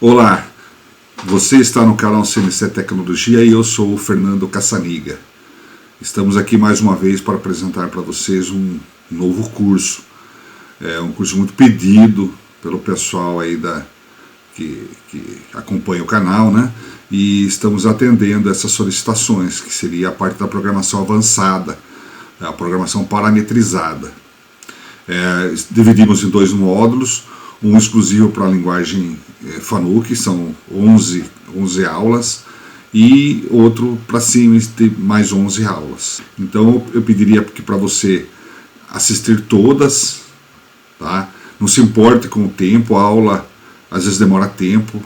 Olá, você está no canal CNC Tecnologia e eu sou o Fernando Cassaniga. Estamos aqui mais uma vez para apresentar para vocês um novo curso. É um curso muito pedido pelo pessoal aí que acompanha o canal, né? E estamos atendendo essas solicitações, que seria a parte da programação avançada, a programação parametrizada. Dividimos em dois módulos, um exclusivo para a linguagem Fanuc, são 11 aulas, e outro para Siemens, de mais 11 aulas. Então eu pediria que para você assistir todas, tá? Não se importe com o tempo, a aula às vezes demora tempo.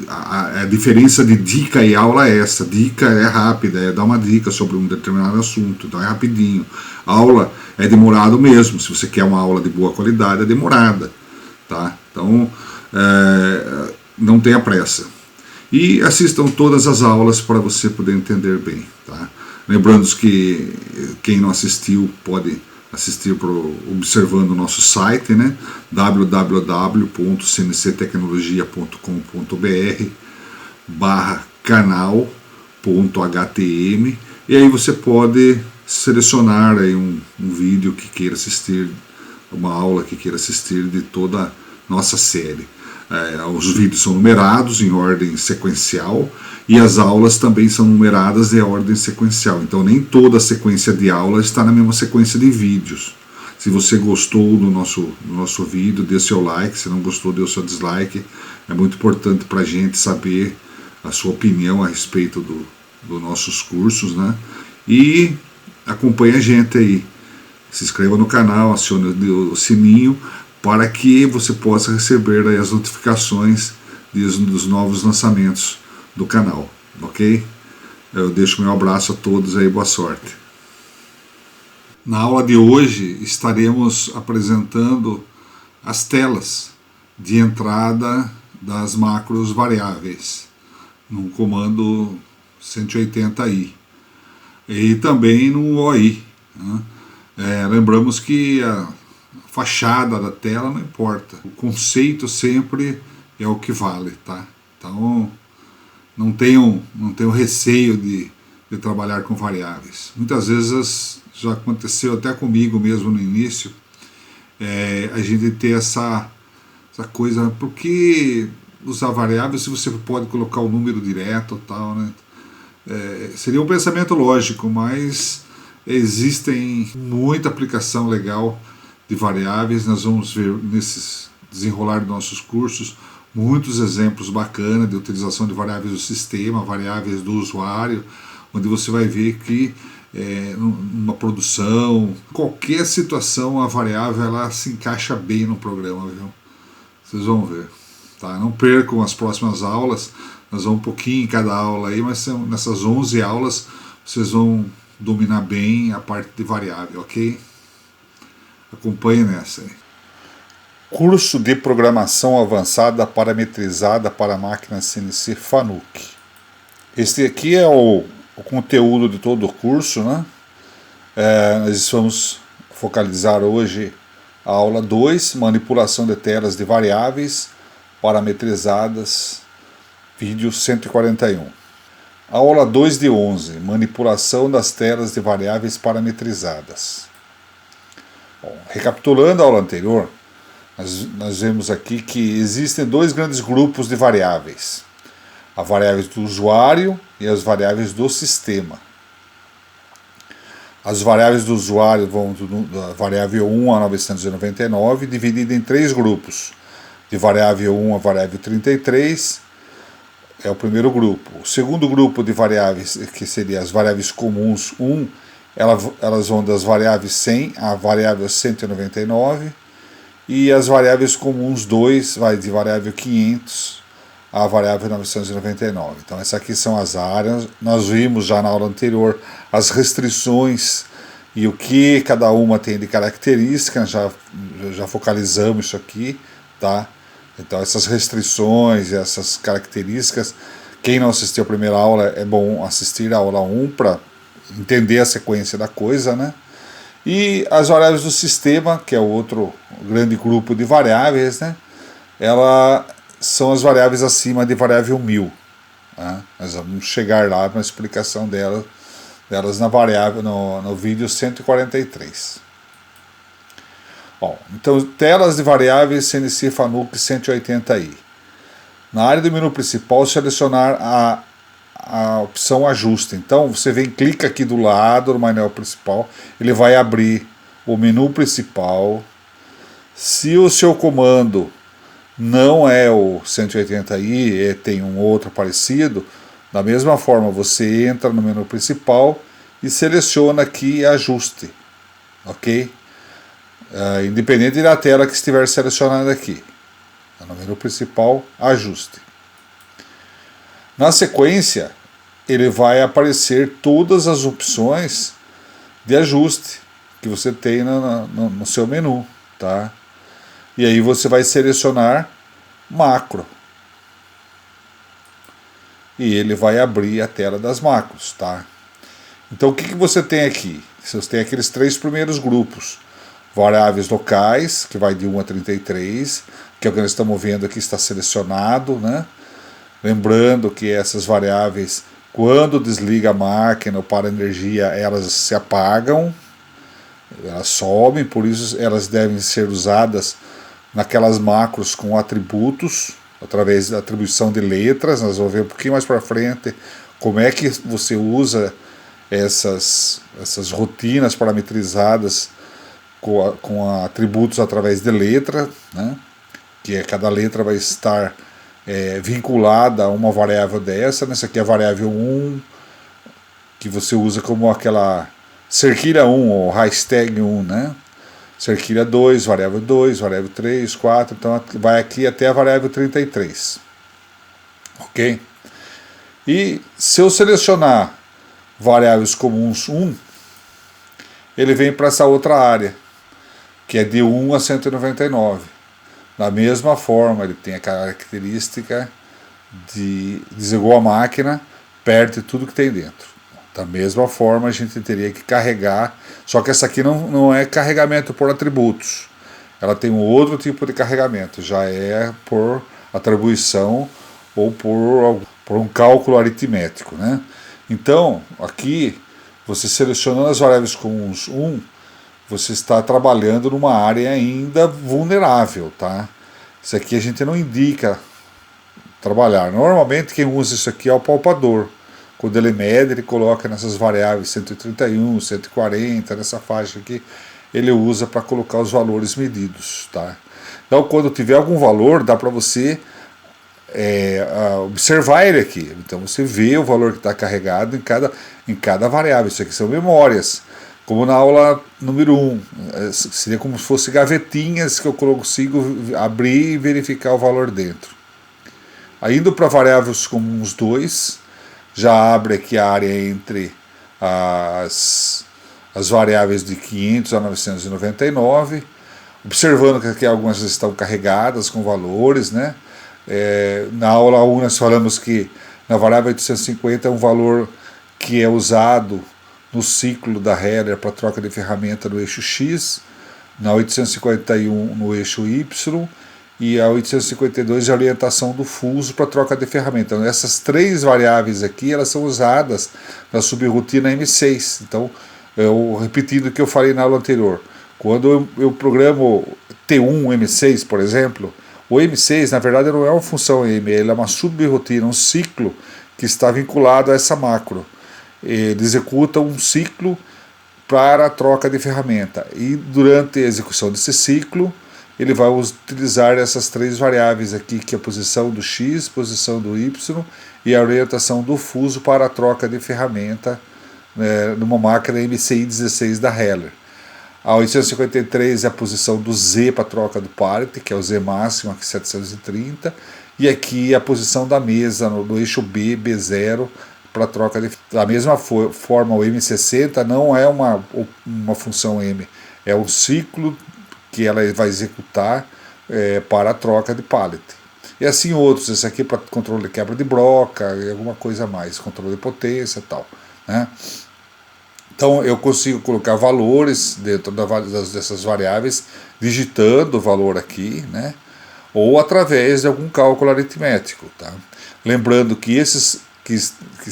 A diferença de dica e aula é essa. Dica é rápida, é dar uma dica sobre um determinado assunto, então é rapidinho. Aula é demorado mesmo, se você quer uma aula de boa qualidade é demorada, tá? Então não tenha pressa. E assistam todas as aulas para você poder entender bem, tá? Lembrando que quem não assistiu pode assistir observando o nosso site, né? www.cnctecnologia.com.br/canal.htm, e aí você pode selecionar aí um vídeo que queira assistir, uma aula que queira assistir de toda a nossa série. Os vídeos são numerados em ordem sequencial e as aulas também são numeradas em ordem sequencial. Então nem toda a sequência de aula está na mesma sequência de vídeos. Se você gostou do nosso vídeo, dê seu like. Se não gostou, dê o seu dislike. É muito importante para a gente saber a sua opinião a respeito dos nossos cursos, né? E acompanhe a gente aí. Se inscreva no canal, acione o sininho, para que você possa receber aí as notificações dos novos lançamentos do canal, ok? Eu deixo meu abraço a todos aí, boa sorte. Na aula de hoje estaremos apresentando as telas de entrada das macros variáveis no comando 180i e também no OI, né? Lembramos que a fachada da tela não importa, o conceito sempre é o que vale, tá? Então não tenham receio de trabalhar com variáveis. Muitas vezes já aconteceu até comigo mesmo no início, a gente ter essa coisa, por que usar variáveis se você pode colocar o número direto ou tal, né? Seria um pensamento lógico, mas existem muita aplicação legal de variáveis. Nós vamos ver nesses desenrolar dos nossos cursos muitos exemplos bacanas de utilização de variáveis do sistema, variáveis do usuário, onde você vai ver que numa produção, qualquer situação, a variável ela se encaixa bem no programa, viu? Vocês vão ver, tá? Não percam as próximas aulas, nós vamos um pouquinho em cada aula aí, mas nessas 11 aulas vocês vão dominar bem a parte de variável, ok? Acompanhe nessa aí. Curso de Programação Avançada Parametrizada para Máquinas CNC Fanuc. Este aqui é o conteúdo de todo o curso, né? Nós vamos focalizar hoje a aula 2, Manipulação de telas de variáveis parametrizadas, vídeo 141. A aula 2 de 11, Manipulação das telas de variáveis parametrizadas. Bom, recapitulando a aula anterior, nós vemos aqui que existem dois grandes grupos de variáveis: as variáveis do usuário e as variáveis do sistema. As variáveis do usuário vão da variável 1 a 999, dividida em três grupos: de variável 1 a variável 33, é o primeiro grupo. O segundo grupo de variáveis, que seria as variáveis comuns 1, elas vão das variáveis 100 à variável 199, e as variáveis comuns 2 vai de variável 500 à variável 999. Então essas aqui são as áreas. Nós vimos já na aula anterior as restrições e o que cada uma tem de característica, já focalizamos isso aqui, tá? Então essas restrições e essas características, quem não assistiu a primeira aula, é bom assistir a aula 1 para entender a sequência da coisa, né? E as variáveis do sistema, que é o outro grande grupo de variáveis, né? Ela são as variáveis acima de variável 1000. Tá? Nós vamos chegar lá na explicação delas na variável, no vídeo 143. Bom, então, telas de variáveis CNC Fanuc 180i. Na área do menu principal, selecionar a opção ajuste. Então, você vem, clica aqui do lado do painel principal, ele vai abrir o menu principal. Se o seu comando não é o 180i, tem um outro parecido, da mesma forma, você entra no menu principal e seleciona aqui ajuste, ok? Independente da tela que estiver selecionada aqui. No menu principal, ajuste. Na sequência, ele vai aparecer todas as opções de ajuste que você tem no seu menu, tá? E aí você vai selecionar macro. E ele vai abrir a tela das macros, tá? Então o que você tem aqui? Você tem aqueles 3 primeiros grupos. Variáveis locais, que vai de 1 a 33, que é o que nós estamos vendo aqui, está selecionado, né? Lembrando que essas variáveis, quando desliga a máquina ou para a energia, elas se apagam, elas sobem, por isso elas devem ser usadas naquelas macros com atributos, através da atribuição de letras. Nós vamos ver um pouquinho mais para frente como é que você usa essas rotinas parametrizadas com atributos através de letra, né? Que cada letra vai estar vinculada a uma variável dessa. Nessa aqui é a variável 1, que você usa como aquela cerquilha 1 ou hashtag 1, né? Cerquilha 2, variável 3, 4, então vai aqui até a variável 33. Ok? E se eu selecionar variáveis comuns 1, ele vem para essa outra área, que é de 1 a 199. Da mesma forma, ele tem a característica de desligou a máquina, perde tudo que tem dentro. Da mesma forma, a gente teria que carregar, só que essa aqui não é carregamento por atributos. Ela tem um outro tipo de carregamento, já é por atribuição ou por um cálculo aritmético, né? Então, aqui, você selecionando as variáveis comuns 1, você está trabalhando numa área ainda vulnerável, tá? Isso aqui a gente não indica trabalhar. Normalmente quem usa isso aqui é o palpador. Quando ele mede, ele coloca nessas variáveis 131, 140, nessa faixa aqui, ele usa para colocar os valores medidos, tá? Então, quando tiver algum valor, dá para você observar ele aqui. Então, você vê o valor que está carregado em cada variável. Isso aqui são memórias. Como na aula número 1, seria como se fossem gavetinhas que eu consigo abrir e verificar o valor dentro. Aí, indo para variáveis comuns 2, já abre aqui a área entre as variáveis de 500 a 999, observando que aqui algumas estão carregadas com valores, né? Na aula 1 nós falamos que na variável 850 é um valor que é usado no ciclo da Heller para troca de ferramenta no eixo X, na 851 no eixo Y, e a 852 de orientação do fuso para troca de ferramenta. Então, essas 3 variáveis aqui, elas são usadas na subrotina M6. Então, repetindo o que eu falei na aula anterior, quando eu programo T1 M6, por exemplo, o M6, na verdade, não é uma função M, ele é uma subrotina, um ciclo que está vinculado a essa macro. Ele executa um ciclo para a troca de ferramenta, e durante a execução desse ciclo ele vai utilizar essas 3 variáveis aqui, que é a posição do X, posição do Y e a orientação do fuso para a troca de ferramenta, numa máquina MCI 16 da Heller. A 853 é a posição do Z para a troca do pallet, que é o Z máximo, aqui 730, e aqui a posição da mesa no eixo B, B0, para troca de... Da mesma forma, o M60 não é uma função M, é um ciclo que ela vai executar para a troca de pallet. E assim outros, esse aqui para controle de quebra de broca, e alguma coisa a mais, controle de potência e tal, né? Então eu consigo colocar valores dentro dessas variáveis, digitando o valor aqui, né? ou através de algum cálculo aritmético, tá? Lembrando que esses que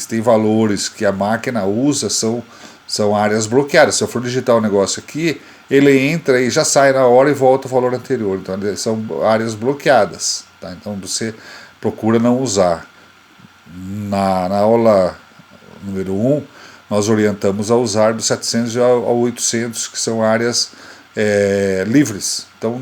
têm valores que a máquina usa são áreas bloqueadas. Se eu for digitar um negócio aqui, ele entra e já sai na hora e volta o valor anterior. Então são áreas bloqueadas, tá? Então você procura não usar. Na aula número 1, nós orientamos a usar do 700 ao 800, que são áreas livres. Então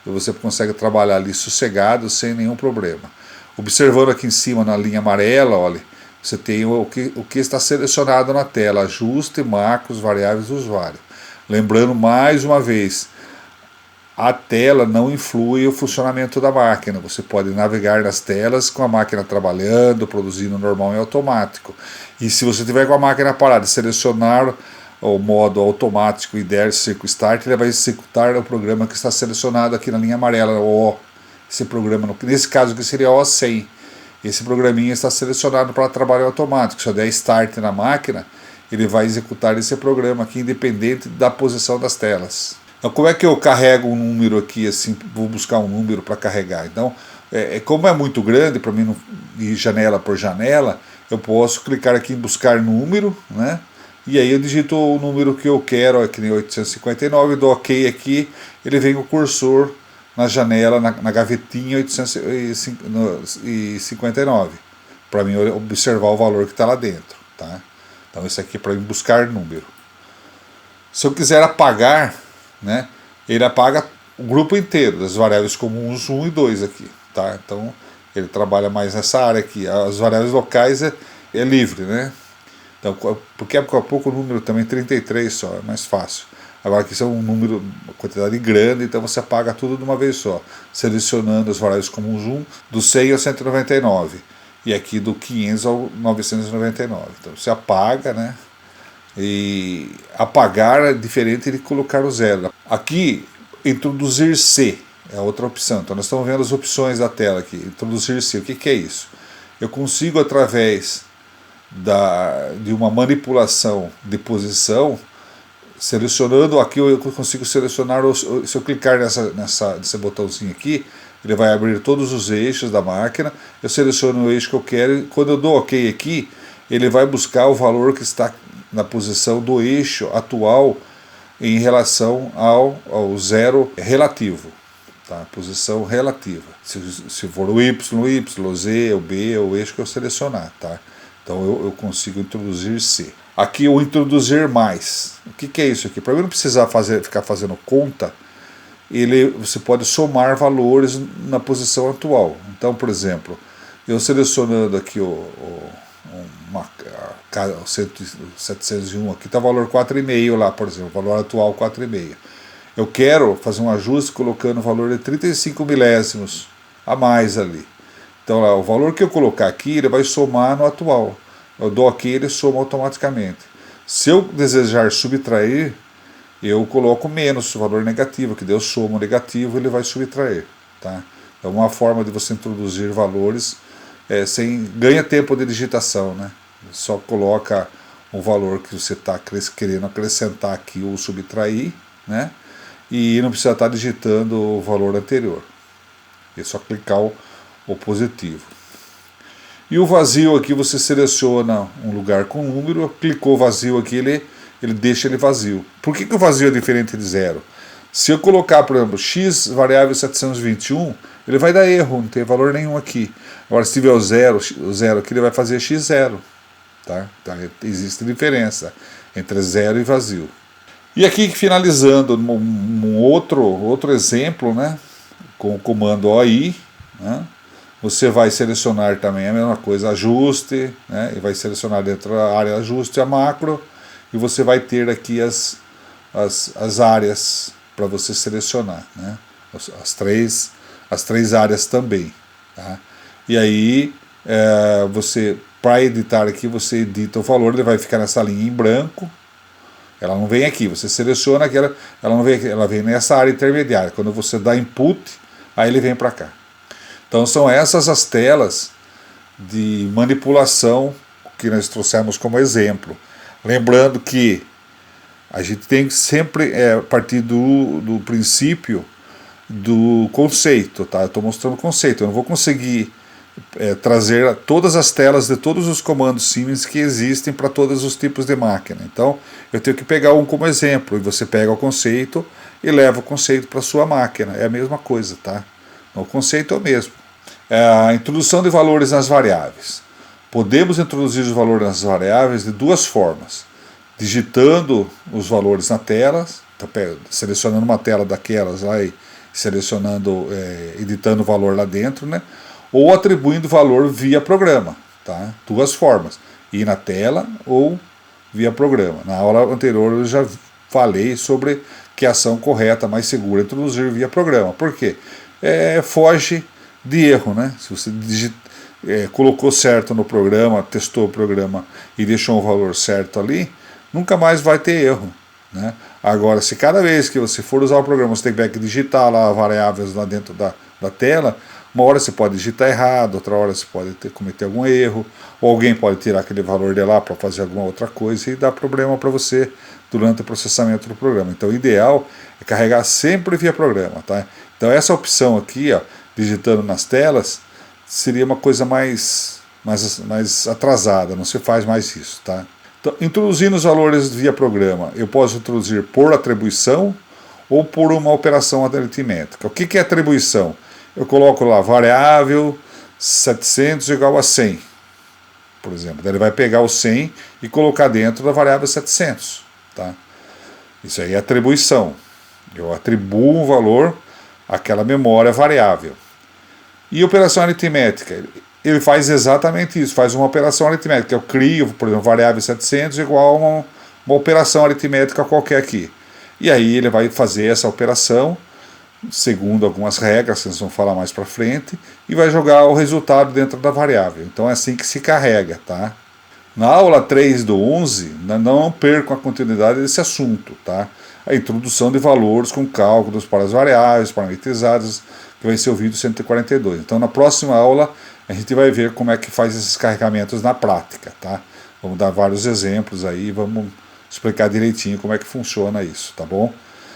você consegue trabalhar ali sossegado, sem nenhum problema. Observando aqui em cima na linha amarela, olha, você tem o que está selecionado na tela: ajuste, macros, variáveis do usuário. Lembrando mais uma vez, a tela não influi o funcionamento da máquina. Você pode navegar nas telas com a máquina trabalhando, produzindo normal e automático. E se você tiver com a máquina parada e selecionar o modo automático e der Circle Start, ele vai executar o programa que está selecionado aqui na linha amarela, O. Esse programa, nesse caso aqui seria O100. Esse programinha está selecionado para trabalho automático. Se eu der Start na máquina, ele vai executar esse programa aqui, independente da posição das telas. Então, como é que eu carrego um número aqui, assim, vou buscar um número para carregar? Então, como é muito grande, para mim não ir janela por janela, eu posso clicar aqui em buscar número, né? E aí eu digito o número que eu quero, que nem 859, dou OK aqui, ele vem o cursor na janela, na gavetinha 859, para mim observar o valor que está lá dentro, tá? Então isso aqui é para mim buscar número. Se eu quiser apagar, né, ele apaga o grupo inteiro das variáveis comuns 1 e 2 aqui, tá? Então ele trabalha mais nessa área aqui. As variáveis locais é livre, né? Então, porque há pouco o número também 33 só, é mais fácil. Agora aqui são uma quantidade grande, então você apaga tudo de uma vez só, selecionando as variáveis comuns 1, do 100 ao 199, e aqui do 500 ao 999. Então você apaga, né? E apagar é diferente de colocar o zero. Aqui, introduzir C é outra opção. Então nós estamos vendo as opções da tela aqui. Introduzir C, o que é isso? Eu consigo, através de uma manipulação de posição, selecionando aqui, eu consigo selecionar, se eu clicar nesse botãozinho aqui, ele vai abrir todos os eixos da máquina, eu seleciono o eixo que eu quero, e quando eu dou OK aqui, ele vai buscar o valor que está na posição do eixo atual em relação ao zero relativo, tá? Posição relativa. Se for o Y, o Z, o B, é o eixo que eu selecionar, tá? Então eu consigo introduzir C. Aqui o introduzir mais. O que é isso aqui? Para mim não precisar ficar fazendo conta, você pode somar valores na posição atual. Então, por exemplo, eu selecionando aqui o 701, aqui está o valor 4,5 lá, por exemplo, o valor atual 4,5. Eu quero fazer um ajuste colocando o valor de 35 milésimos a mais ali. Então, lá, o valor que eu colocar aqui, ele vai somar no atual. Eu dou OK, ele soma automaticamente. Se eu desejar subtrair, eu coloco menos o valor negativo, que daí eu somo negativo, ele vai subtrair, tá? É uma forma de você introduzir valores ganha tempo de digitação, né? Só coloca o valor que você está querendo acrescentar aqui ou subtrair, né? E não precisa estar digitando o valor anterior. É só clicar o positivo. E o vazio aqui, você seleciona um lugar com número, clicou vazio aqui, ele deixa ele vazio. Por que o vazio é diferente de zero? Se eu colocar, por exemplo, x variável 721, ele vai dar erro, não tem valor nenhum aqui. Agora, se tiver o zero aqui, ele vai fazer x0. Tá? Então, existe diferença entre zero e vazio. E aqui, finalizando, um outro exemplo, né, com o comando OI, né, você vai selecionar também a mesma coisa, ajuste, né, e vai selecionar dentro da área ajuste a macro, e você vai ter aqui as áreas para você selecionar, né, as três áreas também. Tá? E aí, para editar aqui, você edita o valor, ele vai ficar nessa linha em branco. Ela não vem aqui, você seleciona aqui, ela não vem aqui, ela vem nessa área intermediária. Quando você dá input, aí ele vem para cá. Então são essas as telas de manipulação que nós trouxemos como exemplo. Lembrando que a gente tem que sempre partir do princípio do conceito, tá? Eu estou mostrando o conceito, eu não vou conseguir trazer todas as telas de todos os comandos Siemens que existem para todos os tipos de máquina. Então eu tenho que pegar um como exemplo, e você pega o conceito e leva o conceito para a sua máquina. É a mesma coisa, tá? O conceito é o mesmo. A introdução de valores nas variáveis. Podemos introduzir os valores nas variáveis de duas formas. Digitando os valores na tela, selecionando uma tela daquelas lá e selecionando, editando o valor lá dentro, né? Ou atribuindo valor via programa, tá? Duas formas, ir na tela ou via programa. Na aula anterior eu já falei sobre que a ação correta, mais segura, é introduzir via programa. Por quê? Foge de erro, né? Se você colocou certo no programa, testou o programa e deixou um valor certo ali, nunca mais vai ter erro, né? Agora, se cada vez que você for usar o programa você tiver que digitar lá variáveis lá dentro da tela, uma hora você pode digitar errado, outra hora você pode cometer algum erro, ou alguém pode tirar aquele valor de lá para fazer alguma outra coisa e dar problema para você durante o processamento do programa. Então o ideal é carregar sempre via programa, tá? Então essa opção aqui, ó, digitando nas telas, seria uma coisa mais atrasada, não se faz mais isso, tá? Então, introduzindo os valores via programa, eu posso introduzir por atribuição ou por uma operação aritmética. O que é atribuição? Eu coloco lá variável 700 igual a 100, por exemplo. Daí ele vai pegar o 100 e colocar dentro da variável 700. Tá? Isso aí é atribuição. Eu atribuo um valor àquela memória variável. E operação aritmética? Ele faz exatamente isso, faz uma operação aritmética. Eu crio, por exemplo, variável 700 igual a uma operação aritmética qualquer aqui. E aí ele vai fazer essa operação segundo algumas regras que nós vamos falar mais para frente, e vai jogar o resultado dentro da variável. Então é assim que se carrega, tá? Na aula 3 do 11, não percam a continuidade desse assunto, tá? A introdução de valores com cálculos para as variáveis parametrizadas, que vai ser o vídeo 142. Então na próxima aula a gente vai ver como é que faz esses carregamentos na prática, tá? Vamos dar vários exemplos aí, vamos explicar direitinho como é que funciona isso, tá bom?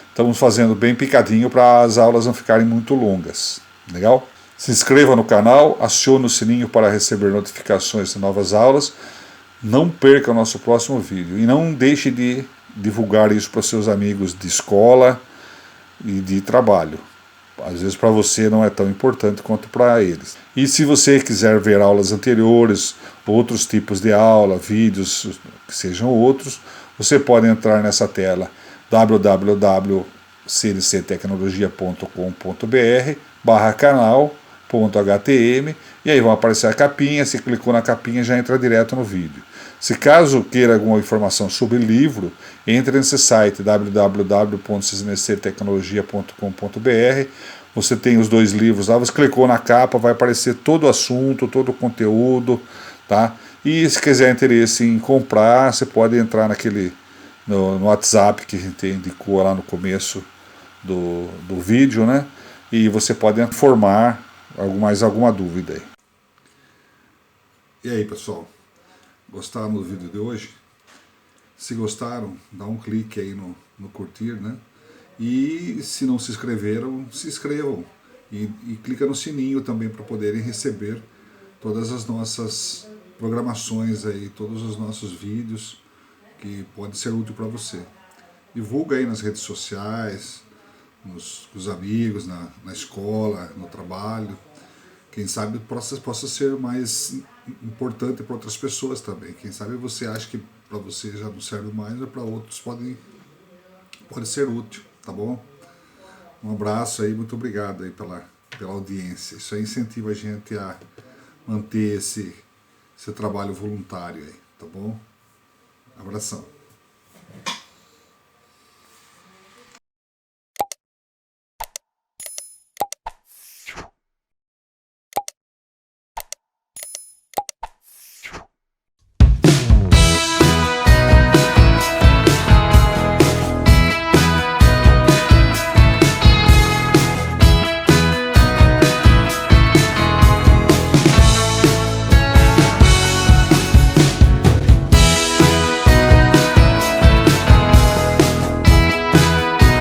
Estamos fazendo bem picadinho para as aulas não ficarem muito longas. Legal? Se inscreva no canal, acione o sininho para receber notificações de novas aulas. Não perca o nosso próximo vídeo. E não deixe de divulgar isso para os seus amigos de escola e de trabalho. Às vezes para você não é tão importante quanto para eles. E se você quiser ver aulas anteriores, outros tipos de aula, vídeos que sejam outros, você pode entrar nessa tela www.cnctecnologia.com.br/canal.htm e aí vai aparecer a capinha, se clicou na capinha já entra direto no vídeo. Se caso queira alguma informação sobre livro, entre nesse site www.cnctecnologia.com.br. Você tem os dois livros lá, você clicou na capa, vai aparecer todo o assunto, todo o conteúdo, tá? E se quiser interesse em comprar, você pode entrar no WhatsApp que a gente indicou lá no começo do vídeo, né? E você pode informar mais alguma dúvida aí. E aí, pessoal? Gostaram do vídeo de hoje? Se gostaram, dá um clique aí no curtir, né? E se não se inscreveram, se inscrevam. E clica no sininho também para poderem receber todas as nossas programações aí, todos os nossos vídeos, que pode ser útil para você. Divulga aí nas redes sociais, com os amigos, na escola, no trabalho. Quem sabe possa ser mais importante para outras pessoas também. Quem sabe você acha que para você já não serve mais, mas para outros pode ser útil, tá bom? Um abraço aí, muito obrigado aí pela audiência. Isso aí incentiva a gente a manter esse trabalho voluntário aí, tá bom? Abração.